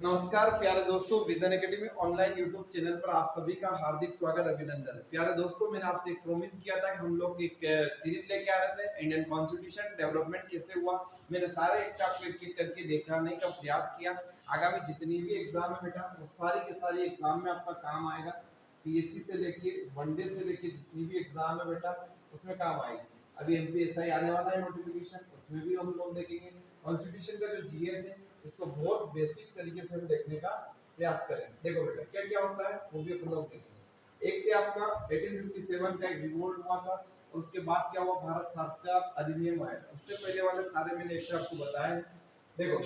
नमस्कार प्यारे दोस्तों, vision academy online YouTube channel पर आप सभी का हार्दिक स्वागत अभिनंदन। प्यारे दोस्तों, मैंने आपसे एक प्रॉमिस किया था कि हम लोग एक सीरीज लेके आ रहे थे, इंडियन कॉन्स्टिट्यूशन डेवलपमेंट कैसे हुआ। मैंने सारे एक आपको एक एक करके दिखाने का प्रयास किया। आगामी जितनी भी एग्जाम है बेटा, वो सारी के सारी एग्जाम में आपका काम आएगा। पीएससी से लेके वनडे से लेके जितनी भी एग्जाम है बेटा, उसमें काम आएगी। अभी एमपीएसआई आने वाला है नोटिफिकेशन, उसमें भी हम लोग देखेंगे। कॉन्स्टिट्यूशन का जो जीएस है, इसको बहुत बेसिक तरीके से हम देखने का प्रयास करें। देखो बेटा, क्या क्या होता है वो भी अपन लोग देखेंगे। एक पे आपका 1857 का एक रिवोल्ट हुआ था, और उसके बाद क्या हुआ, भारत सरकार अधिनियम आया। उससे पहले वाले सारे मैंने एक आपको बताए हैं। देखो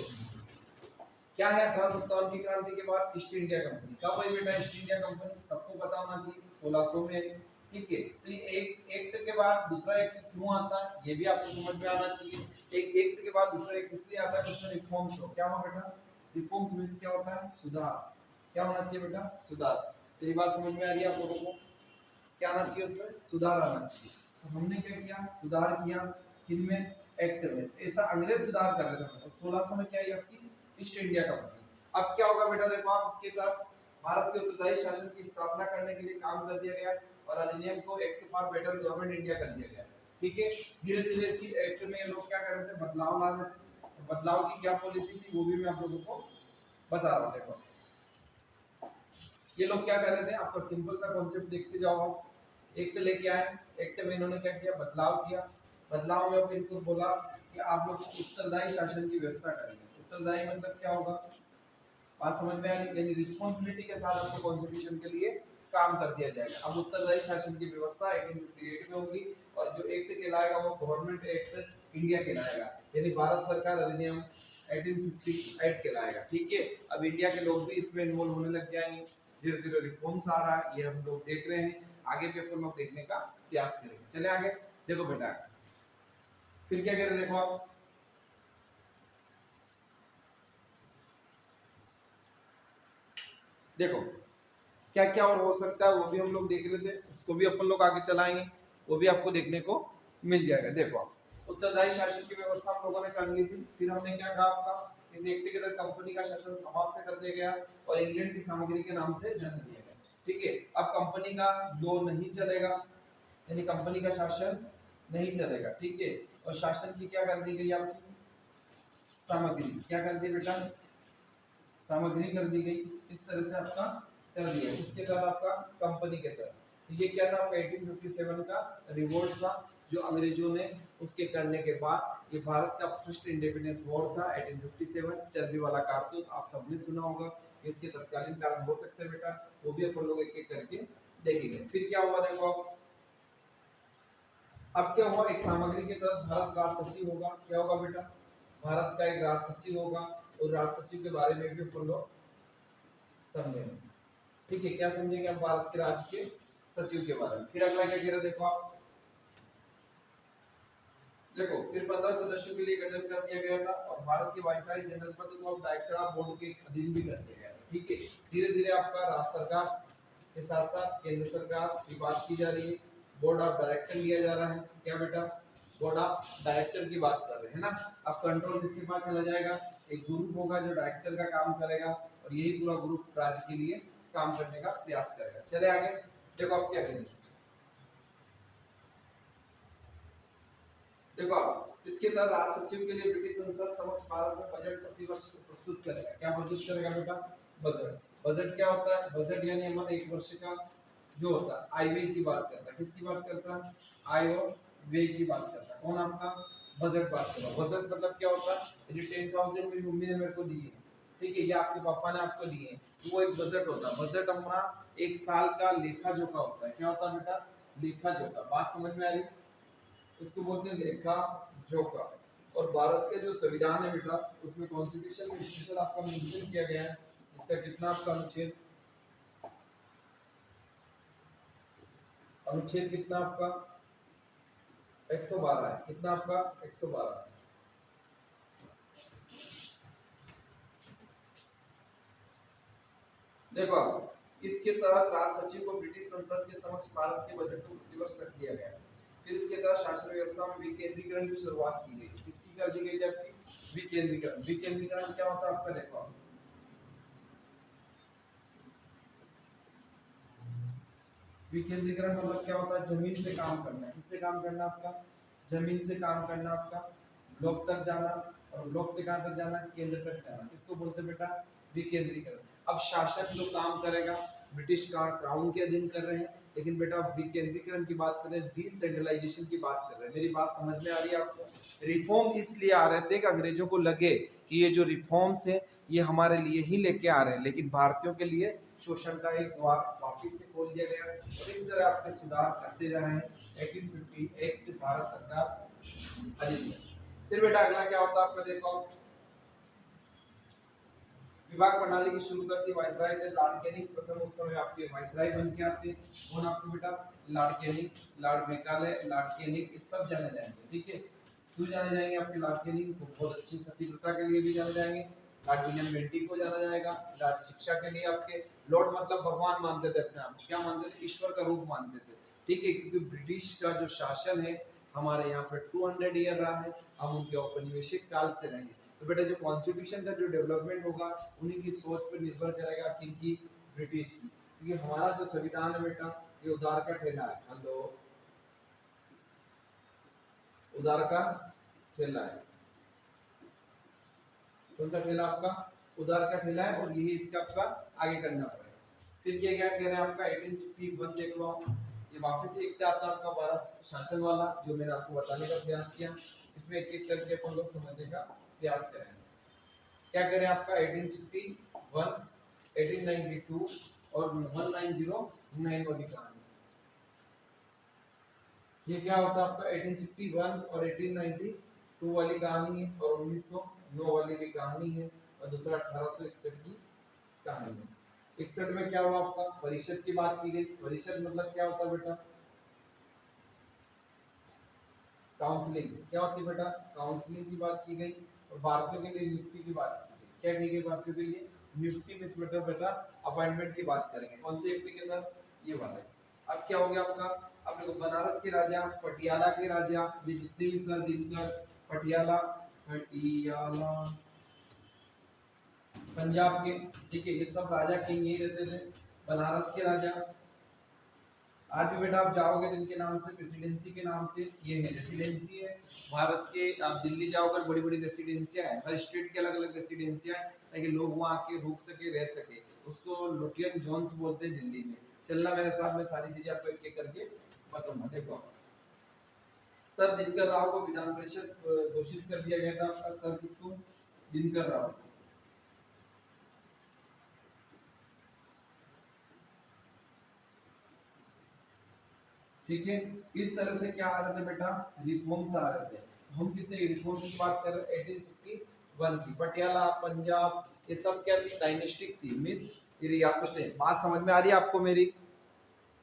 क्या है, 1857 की क्रांति के बाद ईस्ट इंडिया कंपनी कब आई बेटा। ईस्ट इंडिया कंपनी सबको पता होना चाहिए 1600 में। ठीक है, तो ये एक एक्ट के बाद दूसरा एक्ट क्यों आता है, ये भी आपको समझ में आना चाहिए। एक एक्ट के बाद दूसरा एक्ट इसलिए आता है, उसमें रिफॉर्म्स हो। क्या हो बेटा, रिफॉर्म्स मींस क्या होता है, सुधार। क्या होना चाहिए बेटा, सुधार। तो ये बात समझ में आ रही है आप लोगों को, क्या आना चाहिए, उसमें सुधार आना चाहिए। तो हमने क्या किया, सुधार किया। किनमें, एक्ट में। ऐसा अंग्रेज सुधार कर रहे थे। 1600 में क्या है आपकी ईस्ट इंडिया कंपनी। अब क्या होगा बेटा, देखो आप इसके तहत भारत के उत्तरदायी शासन की स्थापना करने के लिए काम कर दिया गया, और अधिनियम को act for better government India कर दिया गया। ठीक है, धीरे धीरे इसी एक्ट में ये लोग क्या कर रहे थे, बदलाव ला रहे थे। बदलाव की क्या पॉलिसी थी, वो भी मैं आप लोगों को बता रहा हूँ। देखो ये लोग क्या कर रहे थे, आपका सिंपल सा कॉन्सेप्ट देखते जाओ। एक्ट लेके आए, एक्ट में इन्होंने क्या किया, बदलाव किया। बदलाव में अब इनको बोला कि आप लोग उत्तरदायी शासन की व्यवस्था करेंगे। उत्तरदायी मतलब क्या होगा, बात समझ में आ रही, यानी रिस्पांसिबिलिटी के साथ आपको कॉन्स्टिट्यूशन के लिए काम कर दिया जाएगा। अब उत्तरदायी शासन की व्यवस्था 1858 में होगी, और जो एक्ट कहलाएगा वो गवर्नमेंट एक्ट इंडिया कहलाएगा, यानी भारत सरकार अधिनियम 1858 कहलाएगा। ठीक है, अब इंडिया के लोग भी इसमें इन्वॉल्व होने लग जाएंगे। धीरे धीरे रिफॉर्म्स आ रहा है, ये हम लोग देख रहे हैं। आगे भी अपन लोग देखने का प्रयास करेंगे। चले आगे, देखो बेटा फिर क्या करें, देखो आप देखो क्या क्या और हो सकता है, वो भी हम लोग देख रहे थे। उसको भी अपन लोग आगे चलाएंगे, वो भी आपको देखने को मिल जाएगा। देखो आप उत्तरदायी शासन की व्यवस्था हम लोगों ने कर ली थी। फिर हमने क्या कहा, आपका इस एक्ट के तहत कंपनी का शासन समाप्त कर दिया गया, और इंग्लैंड की सामग्री के नाम से जन्म दिया गया। ठीक है, अब कंपनी का लॉ नहीं चलेगा, यानी कंपनी का शासन नहीं चलेगा। ठीक है, और शासन की क्या कर दी गई, आपकी सामग्री क्या कर दी बेटा, सामग्री कर दी गई। इस तरह से आपका कर दिया। इसके तहत आपका कंपनी के तहत ये क्या था, आपका 1857 का रिवोल्ट था, जो अंग्रेजों ने उसके करने के बाद, ये भारत का फर्स्ट इंडिपेंडेंस वॉर था 1857। चर्बी वाला कारतूस आप सबने सुना होगा, इसके तत्कालीन कारण हो सकते हैं बेटा, वो भी अपन लोग एक एक करके देखेंगे। फिर क्या हुआ, देखो अब क्या हुआ, एक सामग्री के तहत भारत राष्ट्र सचिव होगा। क्या होगा बेटा, भारत का एक राष्ट्र सचिव होगा, और राष्ट्र सचिव के बारे में भी अपन लोग समझेंगे। ठीक है, क्या समझेंगे आप भारत के राज्य के सचिव के बारे में। फिर अगला क्या कह रहे, देखो आप देखो फिर 15 सदस्यों के लिए गठन कर दिया गया था, और भारत के वायसराय जनरल पद को अब डायरेक्टर ऑफ बोर्ड के अधीन भी कर दिया गया था। ठीक है, धीरे धीरे आपका राज्य सरकार के साथ साथ केंद्र सरकार की बात की जा रही है। बोर्ड ऑफ डायरेक्टर लिया जा रहा है। क्या बेटा, बोर्ड ऑफ डायरेक्टर की बात कर रहे हैं ना। अब कंट्रोल किसके पास चला जाएगा, एक ग्रुप होगा जो डायरेक्टर का काम करेगा, और यही पूरा ग्रुप राज्य के लिए काम करने का प्रयास करेगा। चले आगे, देखो आप क्या करेंगे। देखो आप इसके तहत राज्य सचिव के लिए ब्रिटिश संसद समक्ष भारत में बजट प्रतिवर्ष प्रस्तुत करेगा। क्या प्रस्तुत करेगा बेटा, बजट। बजट क्या होता है, बजट यानी हमारे एक वर्ष का जो होता है आय व्यय की बात करता है। किसकी बात करता है, आय और व्यय की बात करता है। कौन, आपका बजट बात कर रहा है। बजट मतलब क्या होता है, ये 10,000 मेरी मम्मी ने मेरे को दी है, ठीक है, या आपके पापा ने आपको दिए, वो एक बजट होता है। बजट हमारा एक साल का लेखा जोखा होता है। क्या होता है बेटा, लेखा जोखा। बात समझ में आ रही, इसको बोलते हैं लेखा जोखा। और भारत के जो संविधान है बेटा, उसमें कॉन्स्टिट्यूशन में स्पेशल आपका मेंशन किया गया है। इसका कितना आपका अनुच्छेद, अनुच्छेद कितना आपका 112 है। कितना आपका 112। देखो आप इसके तहत राज्य सचिव को ब्रिटिश संसद के समक्ष भारत के बजट को प्रतिवर्ष रख दिया गया। फिर इसके तहत शासन व्यवस्था में विकेंद्रीकरण की शुरुआत की गई। किसकी कर दी गई, आपकी विकेंद्रीकरण। विकेंद्रीकरण क्या होता है आपका, देखो विकेंद्रीकरण मतलब क्या होता है? जमीन से काम करना। किससे काम करना? आपका जमीन से काम करना, आपका ब्लॉक तक जाना, और ब्लॉक से कहां तक जाना? केंद्र तक जाना। इसको बोलते हैं बेटा विकेंद्रीकरण। अब शासक जो काम करेगा ब्रिटिश का क्राउन के अधीन कर रहे हैं, लेकिन बेटा विकेंद्रीकरण की बात करें, डिसेंट्रलाइजेशन की बात कर रहे हैं। मेरी बात समझ में आ रही है आपको? रिफॉर्म इसलिए आ रहे थे कि अंग्रेजों को लगे कि ये जो रिफॉर्म्स हैं ये हमारे लिए ही लेके आ रहे हैं, लेकिन भारतीयों के लिए शोषण का एक द्वार वापिस से खोल दिया गया, और इस तरह आपके सुधार करते जा रहे हैं। 1850 एक्ट भारत सरकार अधिनियम। फिर बेटा अगला क्या होता है आपका? देखो, विभाग प्रणाली की शुरू करती वायसराय ने लॉर्ड कैनिंग प्रथम उस समय आपके वायसराय बन के आते हैं। कौन आपको बेटा? Lord Canning, Lord Macaulay, Lord Canning, ये सब जाने जाएंगे। ठीक है, क्यों जाने जाएंगे आपके लॉर्ड कैनिंग को? बहुत अच्छी सतीप्रथा के लिए भी जाने जाएंगे। लॉर्ड विलियम बेंटिंक को जाना जाएगा लॉर्ड शिक्षा के लिए। आपके लॉर्ड मतलब भगवान मानते थे अपने आप, क्या मानते थे? ईश्वर का रूप मानते थे। ठीक है, क्योंकि ब्रिटिश का जो शासन है हमारे यहाँ पर 200 ईयर रहा है, हम उनके औपनिवेशिक काल से रहे हैं। तो बेटा जो कॉन्स्टिट्यूशन का जो डेवलपमेंट होगा उन्हीं की सोच पर निर्भर करेगा, किनकी? ब्रिटिश की। क्योंकि हमारा जो संविधान है बेटा ये उदार का ठेला है। हेलो, उदार का ठेला है। कौन सा ठेला? आपका उदार का ठेला है, और यही इसका आपका आगे करना पड़ेगा। फिर क्या क्या कह रहे हैं आपका? 1861 देख लो, ये वापस एक आता है आपका भारत शासन वाला, जो मैंने आपको बताने का प्रयास किया। इसमें एक एक करके अपन लोग समझने का प्रयास करेंगे। क्या करें आपका? 1861, 1892 और 1909 वाली कहानी। ये क्या होता है आपका? 1861 और 1892 वाली कहानी है, और 1909 वाली भी कहानी है, और दूसरा 1861 की कहानी है। 61 में क्या हुआ आपका? परिषद की बात की गई। परिषद मतलब क्या होता है बेटा? काउंसलिंग। क्या होती है बेटा? काउंसलिंग की बात की गई, और भारतीयों के लिए नियुक्ति की बात की गई। क्या की गई भारतीयों के लिए? नियुक्ति में मतलब बेटा अपॉइंटमेंट की बात करेंगे। कौन से एक्ट के तहत? ये वाला। अब क्या हो गया आपका? अब देखो, बनारस के राजा, पटियाला के राजा, ये जितने भी सर दिनकर, पटियाला, पटियाला पंजाब के, ठीक है, ये सब राजा किंग यही रहते थे। बनारस के राजा, आज भी बेटा आप जाओगे तो इनके नाम से, प्रेसिडेंसी के नाम से ये है, रेसिडेंसी है भारत के। आप दिल्ली जाओगे बड़ी बड़ी रेसिडेंसियां हैं, हर स्टेट के अलग अलग रेसिडेंसियां हैं, ताकि लोग वहाँ आके रुक सके, रह सके। उसको लुटियन जोन्स बोलते हैं दिल्ली में। चलना मेरे साथ में, सारी चीजें आपको एक एक करके बताऊंगा। देखो, सर दिनकर राव को विधान परिषद घोषित कर दिया गया था। सर किसको? दिनकर राव। ठीक है, इस तरह से क्या आ रहे थे बेटा? रिफॉर्म्स आ रहे थे। हम किससे रिफॉर्म्स की बात कर रहे हैं? 1861 की। पटियाला, पंजाब, ये सब क्या थी? डायनेस्टिक थी, मींस रियासतें। बात समझ में आ रही है आपको मेरी?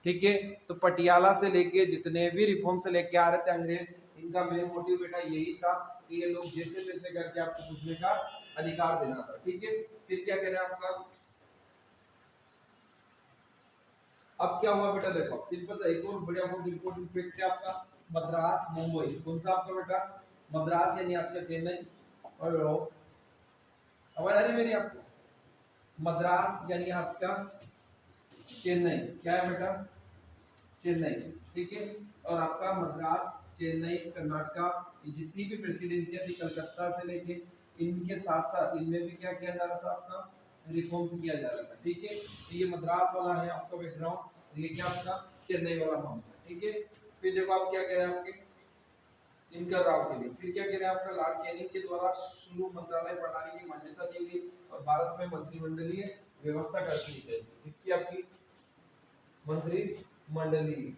ठीक है, तो पटियाला से लेके जितने भी रिफॉर्म से लेके आ रहे थे अंग्रेज, इनका मेन मोटिव बेटा यही था कि ये लोग जैसे तैसे करके आपको पूछने का अधिकार देना था। ठीक है, फिर क्या कहना है आपका? अब क्या हुआ बेटा? देखो, सिंपल सा एक और बढ़िया बहुत इंपॉर्टेंट फैक्ट है आपका। मद्रास, मुंबई, कौन सा आपका बेटा? मद्रास यानी आज का चेन्नई। और आवाज आ रही मेरी आपको? मद्रास यानी आज का चेन्नई। क्या है बेटा? चेन्नई। ठीक है, और आपका मद्रास, चेन्नई, कर्नाटका, ये जितनी भी प्रेसिडेंसियां थी कलकत्ता से लेके, इनके साथ साथ इनमें भी क्या किया जा रहा था? आपका रिफॉर्म्स किया जा रहा था। ठीक है, तो ये मद्रास वाला है आपका बैकग्राउंड, ये क्या आपका? चेन्नई वाला मामला। ठीक है, फिर देखो आप क्या कह रहे हैं आपके दिनकर राव के लिए। फिर क्या कह रहे हैं आपका? लॉर्ड कैनिंग के द्वारा शुरू मंत्रालय प्रणाली की मान्यता दी गई, और भारत में मंत्रिमंडलीय व्यवस्था कर दी गई। इसकी आपकी मंत्रिमंडलीय,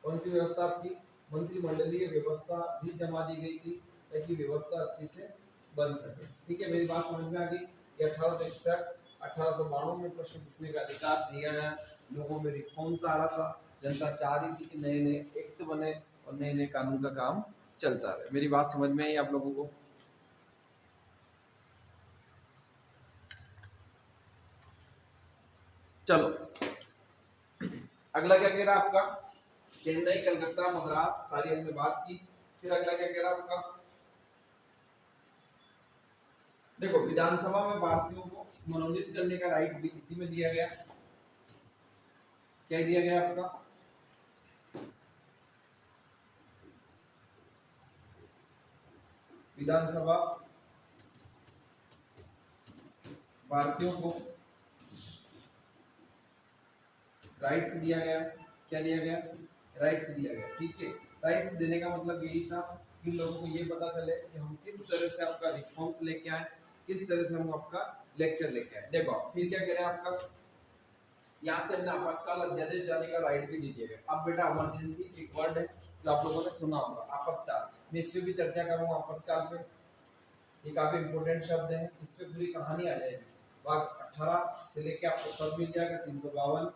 कौन सी व्यवस्था? आपकी मंत्रिमंडलीय व्यवस्था भी जमा दी गई थी, ताकि व्यवस्था अच्छे से बन सके। ठीक है, मेरी बात समझ में आ गई? 1861 1892 में प्रश्न पूछने का अधिकार दिया है। लोगों में रिफॉर्म्स आ रहा था, जनता चाह रही थी कि नए नए एक्ट बने और नए नए कानून का काम चलता रहे। मेरी बात समझ में आई आप लोगों को? चलो, अगला क्या कह रहा है आपका? चेन्नई, कलकत्ता, मद्रास, सारी हमने बात की। फिर अगला क्या कह रहा है आपका? देखो, विधानसभा में भारतीयों को मनोनीत करने का राइट भी इसी में दिया गया। क्या दिया गया आपका? विधानसभा भारतीयों को राइट्स दिया गया। क्या दिया गया? राइट्स दिया गया। ठीक है, राइट्स देने का मतलब यही था कि लोगों को ये पता चले कि हम किस तरह से आपका रिफॉर्म्स लेके आए, किस तरह से हम आपका लेक्चर लेके आए। देखो फिर क्या कह रहे हैं आपका, यहाँ से हमने आपातकाल अध्यादेश जाने का राइट भी दे दिया गया। अब बेटा इमरजेंसी एक वर्ड है जो आप लोगों ने सुना होगा, आपातकाल। मैं इस पे भी चर्चा करूंगा आपातकाल पे, ये काफी इंपॉर्टेंट शब्द है, इससे पूरी कहानी आ जाएगी। भाग 18 से लेके आपको सब मिल जाएगा, 352,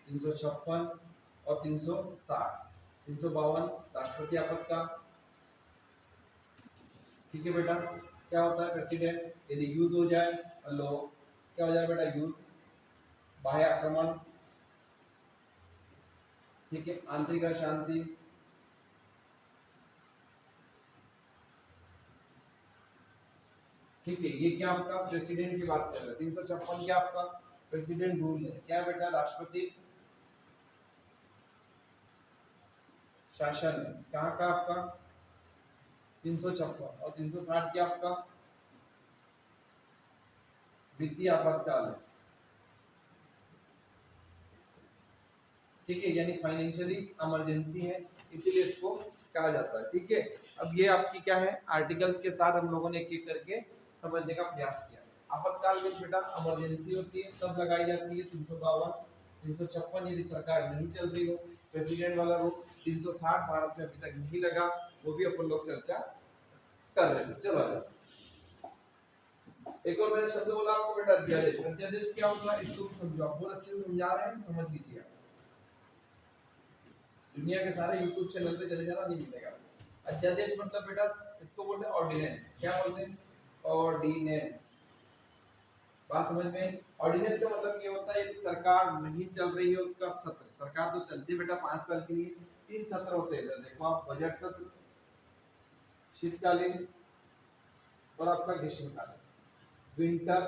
356 और 360। 352 राष्ट्रपति आपातकाल। ठीक है बेटा, क्या होता है? प्रेसिडेंट यदि युद्ध हो जाए, लो क्या हो जाए बेटा? युद्ध, बाह्य आक्रमण, ठीक है, आंतरिक अशांति, ठीक है, ये क्या आपका प्रेसिडेंट की बात कर रहा है। 356 क्या आपका प्रेसिडेंट रूल है। क्या बेटा? राष्ट्रपति शासन है। कहाँ का आपका? 356। और 360 क्या आपका? वित्तीय आपातकाल है। ठीक है, यानी फाइनेंशियली इमरजेंसी है, इसीलिए इसको कहा जाता है। ठीक है, अब ये आपकी क्या है, आर्टिकल्स के साथ हम लोगों ने एक एक करके समझने का प्रयास किया। आपातकाल में बेटा इमरजेंसी होती है तब लगाई जाती है 352, 356 यदि सरकार नहीं चल रही हो, प्रेसिडेंट वाला रूल। 360 भारत में अभी तक नहीं लगा, वो भी अपन लोग चर्चा कर रहे थे। चलो एक और मैंने शब्द बोला आपको बेटा, अध्यादेश। अध्यादेश क्या होता है इसको समझो, आप बहुत अच्छे से समझा रहे हैं, समझ लीजिए। दुनिया के सारे यूट्यूब चैनल पे चले जाना, नहीं मिलेगा। अध्यादेश मतलब बेटा इसको बोलते हैं ऑर्डिनेंस। क्या बोलते हैं? ऑर्डिनेंस। बात समझ में? ऑर्डिनेंस का मतलब ये होता है कि सरकार नहीं चल रही है, उसका सत्र। सरकार तो चलती है बेटा 5 साल के लिए, 3 सत्र होते हैं। इधर देखो आप, बजट सत्र, शीतकालीन और आपका ग्रीष्मकालीन, विंटर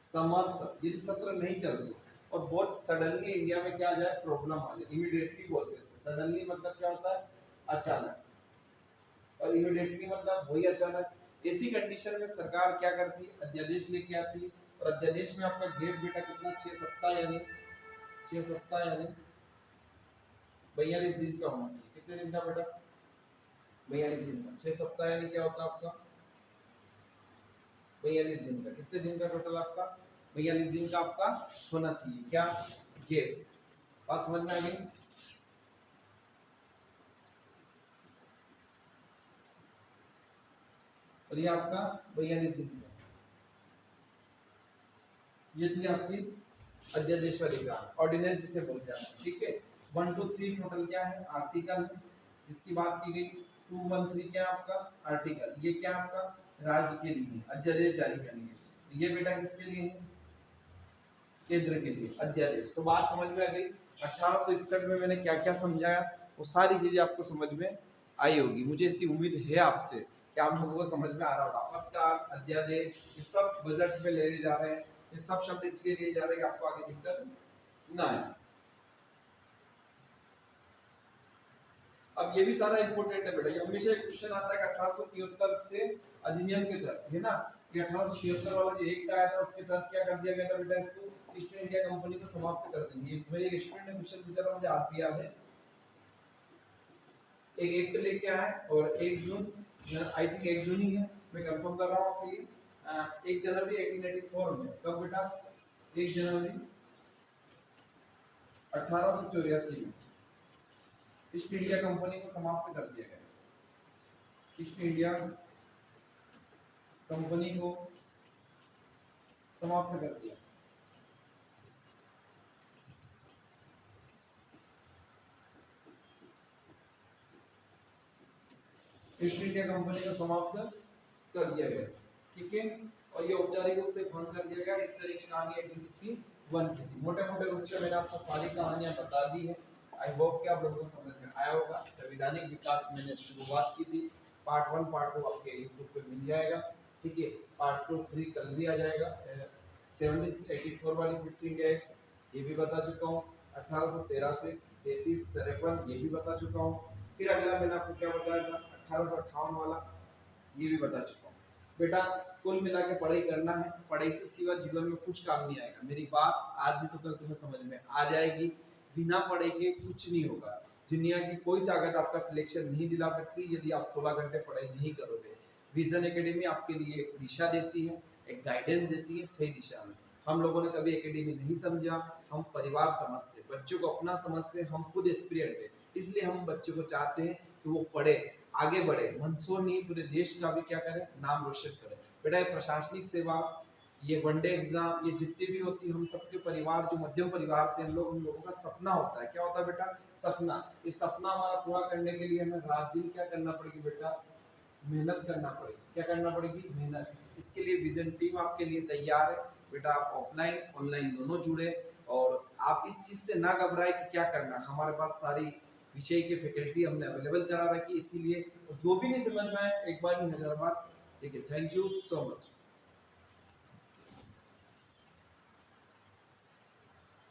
समर सत्र। ये सत्र नहीं चल रही और बहुत सडनली इंडिया में क्या आ जाए, प्रॉब्लम आ जाए, इमीडिएटली बोलते हैं। सडनली मतलब क्या होता है? अचानक। और इमीडिएटली मतलब वही अचानक। ऐसी कंडीशन में सरकार क्या करती है? अध्यादेश लेके आती है। और अध्यादेश में आपका गेप बेटा कितना? 6 सप्ताह, यानी 6 सप्ताह यानी 42 दिन का होना चाहिए। कितने दिन का बेटा? 42 दिन का। 6 सप्ताह यानी क्या होता है आपका? 42 दिन का। कितने दिन का टोटल आपका? 42 दिन का आपका होना चाहिए। क्या? गेप। बात समझ में आ गई? और ये आपका 42 दिन का। ये थी आपकी अध्यादेश वाली ग्राम, ऑर्डिनेंस जिसे बोलते हैं। ठीक है, 1 2 3 टोटल क्या है? आर्टिकल है, इसकी बात की गई। 2 1 3 क्या आपका? आर्टिकल। ये क्या आपका? राज्य के लिए अध्यादेश जारी करने के लिए। ये बेटा किसके लिए है? केंद्र के लिए अध्यादेश। तो बात समझ में आ गई। 1861 में मैंने क्या क्या समझाया, वो सारी चीजें आपको समझ में आई होगी। मुझे ऐसी उम्मीद है आपसे कि आप लोगों को समझ में आ रहा होगा। आपातकाल, अध्यादेश, ये सब बजट में ले जा रहे हैं। ये सब शब्द इसलिए लिए जा रहे हैं कि आपको आगे दिक्कत ना आए। अब ये भी सारा इंपोर्टेंट है बेटा, ये हमेशा एक क्वेश्चन आता है कि 1873 से अधिनियम के तहत, है ना, ये 1873 वाला जो एक्ट आया था उसके तहत क्या कर दिया गया था बेटा? इसको ईस्ट इंडिया कंपनी को समाप्त कर देंगे। मेरे एक स्टूडेंट ने क्वेश्चन पूछा था, मुझे आज भी याद है। एक एक्ट लेके आए और 1 जून, आई थिंक 1 जून ही है, मैं कंफर्म कर रहा हूं आपके लिए। 1 जनवरी 1884 में। कब बेटा? 1 जनवरी 1884 में ईस्ट इंडिया कंपनी को समाप्त कर दिया गया। ईस्ट इंडिया कंपनी को समाप्त कर दिया। ईस्ट इंडिया कंपनी को समाप्त कर दिया गया। ठीक है, और ये औपचारिक रूप से भंग कर दिया गया। इस तरह की कहानी 1861 की थी। मोटे मोटे रूप से मैंने आपको सारी कहानियां बता दी है। आई होप कि आप लोगों को समझ में आया होगा। संवैधानिक विकास मैंने शुरुआत की थी। पार्ट 1 पार्ट 2 आपके यूट्यूब पे मिल जाएगा। ठीक है, पार्ट 2 3 कल भी आ जाएगा। 1784 वाली फिर से इंडिया ये भी बता चुका हूँ। 1813 से 3353 ये भी बता चुका हूँ। फिर अगला मैंने आपको क्या बताया था 1858 वाला, ये भी बता चुका हूँ। बेटा कुल मिला के पढ़ाई करना है, पढ़ाई से सिवा जीवन में कुछ काम नहीं आएगा। मेरी बात आज नहीं तो कल तुम्हें समझ में आ जाएगी। बिना पढ़ाई के कुछ नहीं होगा। दुनिया की कोई ताकत आपका सिलेक्शन नहीं दिला सकती यदि आप 16 घंटे पढ़ाई नहीं करोगे। विजन एकेडमी आपके लिए एक दिशा देती है, एक गाइडेंस देती है सही दिशा में। हम लोगों ने कभी एकेडमी नहीं समझा, हम परिवार समझते, बच्चों को अपना समझते, हम खुद एक्सपीरियंस है, इसलिए हम बच्चों को चाहते हैं कि वो पढ़े, आगे बढ़े, मंदसौर नहीं पूरे देश का भी क्या करे, नाम रोशन करे। बेटा ये प्रशासनिक सेवा, ये वनडे एग्जाम, ये जितनी भी होती है, हम सबके परिवार जो मध्यम परिवार से हम लोगों का सपना होता है। क्या होता है बेटा? सपना। ये सपना हमारा पूरा करने के लिए हमें रात दिन क्या करना पड़ेगी बेटा? मेहनत करना पड़ेगी। क्या करना पड़ेगी? मेहनत। इसके लिए विजन टीम आपके लिए तैयार है। बेटा आप ऑफलाइन ऑनलाइन दोनों जुड़े और आप इस चीज से ना घबराए कि क्या करना। हमारे पास सारी विषय की फैकल्टी हमने अवेलेबल करा रखी, इसीलिए जो भी नहीं समझ में आए एक बार नहीं 1000 बार देखिए। Thank you so much.